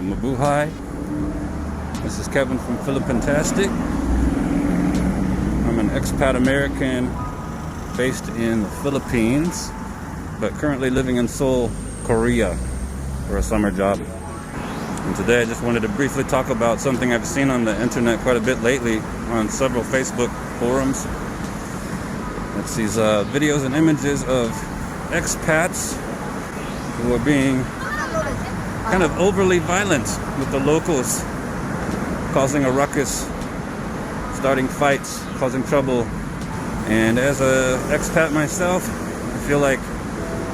Mabuhay. This is Kevin from Philippintastic. I'm an expat American based in the Philippines, but currently living in Seoul, Korea for a summer job. And today I just wanted to briefly talk about something I've seen on the internet quite a bit lately on several Facebook forums. It's these videos and images of expats who are being kind of overly violent with the locals, causing a ruckus, starting fights, causing trouble. And as an expat myself, I feel like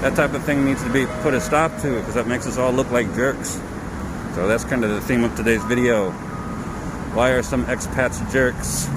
that type of thing needs to be put a stop to, because that makes us all look like jerks. So that's kind of the theme of today's video. Why are some expats jerks?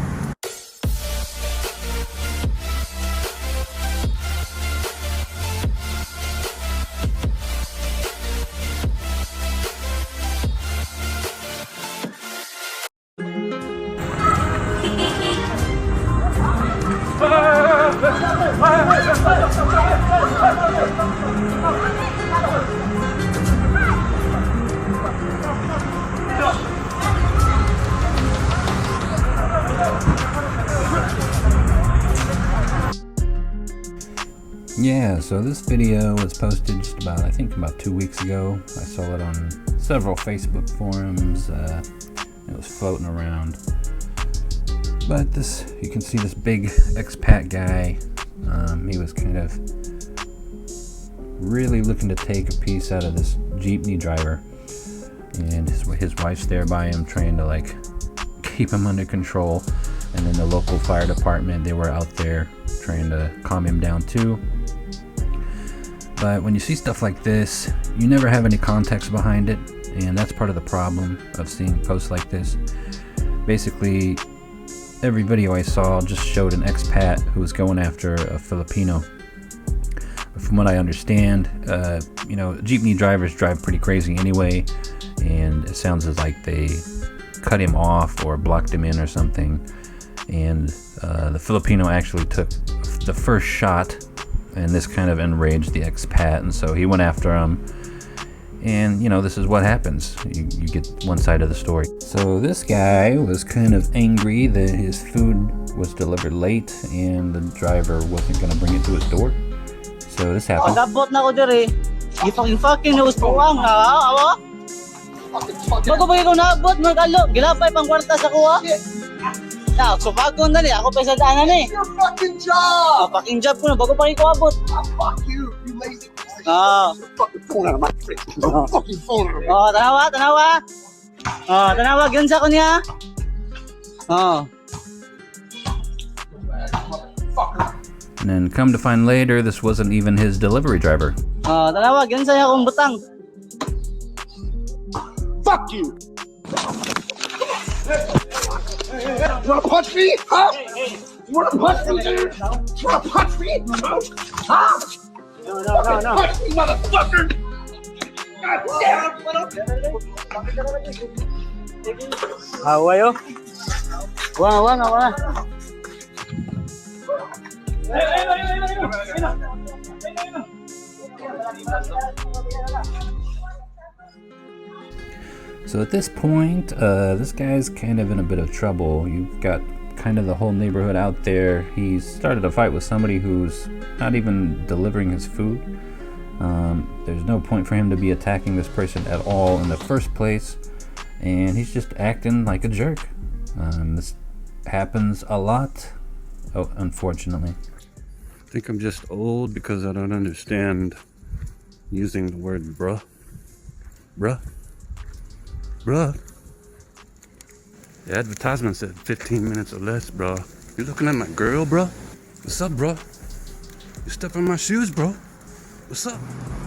Yeah, so this video was posted just about, I think about 2 weeks ago. I saw it on several Facebook forums. It was floating around. But this, you can see this big expat guy. He was kind of really looking to take a piece out of this jeepney driver. And his wife's there by him, trying to like keep him under control. And then the local fire department, they were out there trying to calm him down too. But when you see stuff like this, you never have any context behind it, and that's part of the problem of seeing posts like this. Basically, every video I saw just showed an expat who was going after a Filipino. From what I understand, jeepney drivers drive pretty crazy anyway, and it sounds like they cut him off or blocked him in or something. And the Filipino actually took the first shot, and this kind of enraged the expat, and so he went after him. And this is what happens. You get one side of the story. So this guy was kind of angry that his food was delivered late and the driver wasn't going to bring it to his door. So this happened. Pag-abot na ko diri. Fucking news po ang ha. Bago ba ikaw naabot, magalo, gilapay pang kwarta sa kuha. Now, so bago na ni, ako pa sa daanan ni. Your fucking job! Fucking job ko na, bago pa ikaw abot. Fuck you, you lazy piece of Ah. shit. Get your fucking phone out of my face. Get your fucking phone out of my Oh, tanawa. Oh, tanawa, gansa ko niya. Oh. And then come to find later, this wasn't even his delivery driver. Oh, tanawa, gansa niya akong butang. Fuck you! You wanna punch me? Huh? You wanna punch me, dude? You wanna punch me? Huh? No. Punch me, motherfucker! God damn it! Awayo. Wala. So at this point, this guy's kind of in a bit of trouble. You've got kind of the whole neighborhood out there. He started a fight with somebody who's not even delivering his food. There's no point for him to be attacking this person at all in the first place, and he's just acting like a jerk. This happens a lot, unfortunately. I think I'm just old because I don't understand using the word bruh. Bruh. The advertisement said 15 minutes or less, bro. You looking at my girl, bro? What's up, bro? You step on my shoes, bro? What's up?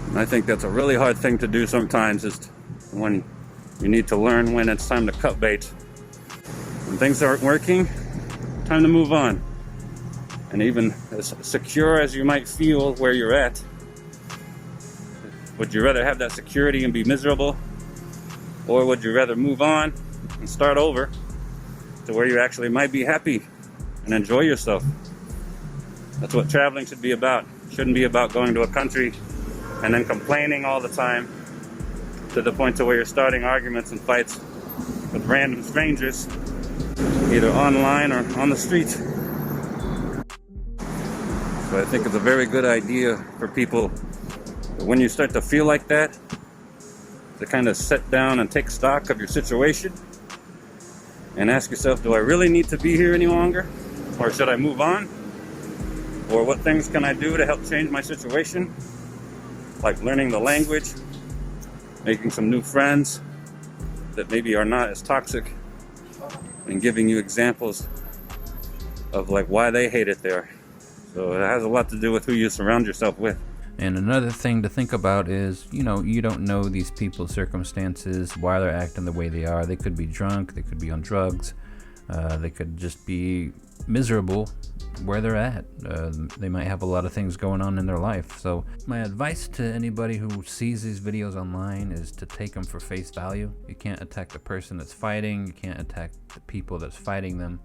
And I think that's a really hard thing to do sometimes, is when you need to learn when it's time to cut bait. When things aren't working, time to move on. And even as secure as you might feel where you're at, would you rather have that security and be miserable? Or would you rather move on and start over to where you actually might be happy and enjoy yourself? That's what traveling should be about. It shouldn't be about going to a country and then complaining all the time to the point to where you're starting arguments and fights with random strangers, either online or on the street. So I think it's a very good idea for people, when you start to feel like that, to kind of sit down and take stock of your situation and ask yourself, do I really need to be here any longer? Or should I move on? Or what things can I do to help change my situation? Like learning the language, making some new friends that maybe are not as toxic, and giving you examples of like why they hate it there. So it has a lot to do with who you surround yourself with. And another thing to think about is, you know, you don't know these people's circumstances, why they're acting the way they are. They could be drunk, they could be on drugs, they could just be miserable where they're at. They might have a lot of things going on in their life. So my advice to anybody who sees these videos online is to take them for face value. You can't attack the person that's fighting, you can't attack the people that's fighting them,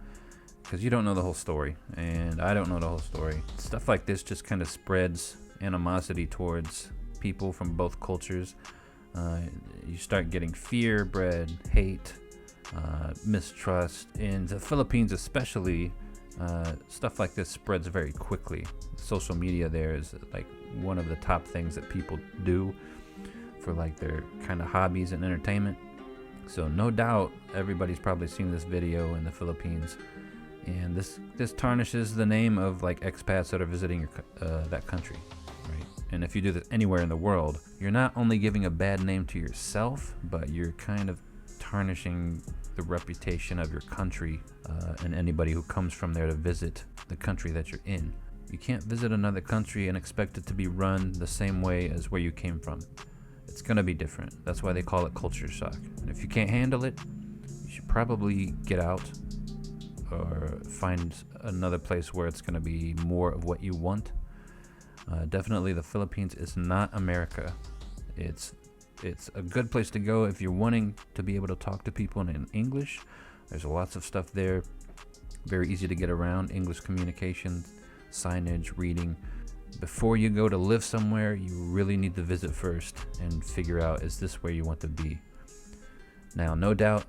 because you don't know the whole story, and I don't know the whole story. Stuff like this just kind of spreads animosity towards people from both cultures. You start getting fear bred, hate, mistrust. In the Philippines especially, stuff like this spreads very quickly. Social media there is like one of the top things that people do for like their kind of hobbies and entertainment. So no doubt everybody's probably seen this video in the Philippines, and this tarnishes the name of like expats that are visiting your, that country, right? And if you do this anywhere in the world, you're not only giving a bad name to yourself, but you're kind of tarnishing the reputation of your country and anybody who comes from there to visit the country that you're in. You can't visit another country and expect it to be run the same way as where you came from. It's gonna be different. That's why they call it culture shock. And if you can't handle it, you should probably get out or find another place where it's gonna be more of what you want. Definitely the Philippines is not America. It's a good place to go if you're wanting to be able to talk to people in English. There's lots of stuff there, very easy to get around. English communication, signage, reading. Before you go to live somewhere, you really need to visit first and figure out, is this where you want to be? Now, no doubt,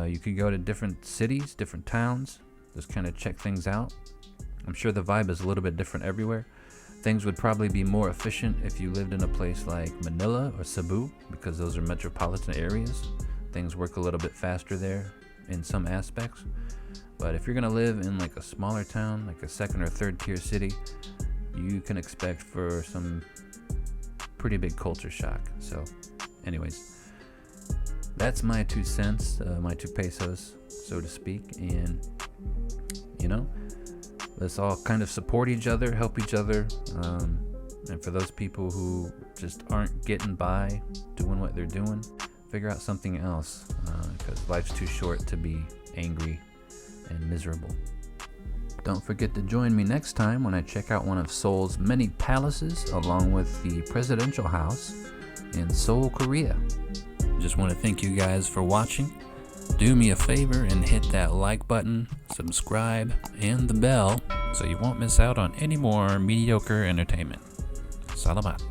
you could go to different cities, different towns, just kind of check things out. I'm sure the vibe is a little bit different everywhere. Things would probably be more efficient if you lived in a place like Manila or Cebu, because those are metropolitan areas. Things work a little bit faster there in some aspects. But if you're gonna live in like a smaller town, like a second or third tier city, you can expect for some pretty big culture shock. So anyways, that's my 2 cents, my 2 pesos, so to speak. And you know, let's all kind of support each other, help each other. And for those people who just aren't getting by doing what they're doing, figure out something else, because life's too short to be angry and miserable. Don't forget to join me next time when I check out one of Seoul's many palaces, along with the presidential house in Seoul, Korea. Just want to thank you guys for watching. Do me a favor and hit that like button, subscribe, and the bell so you won't miss out on any more mediocre entertainment. Salamat.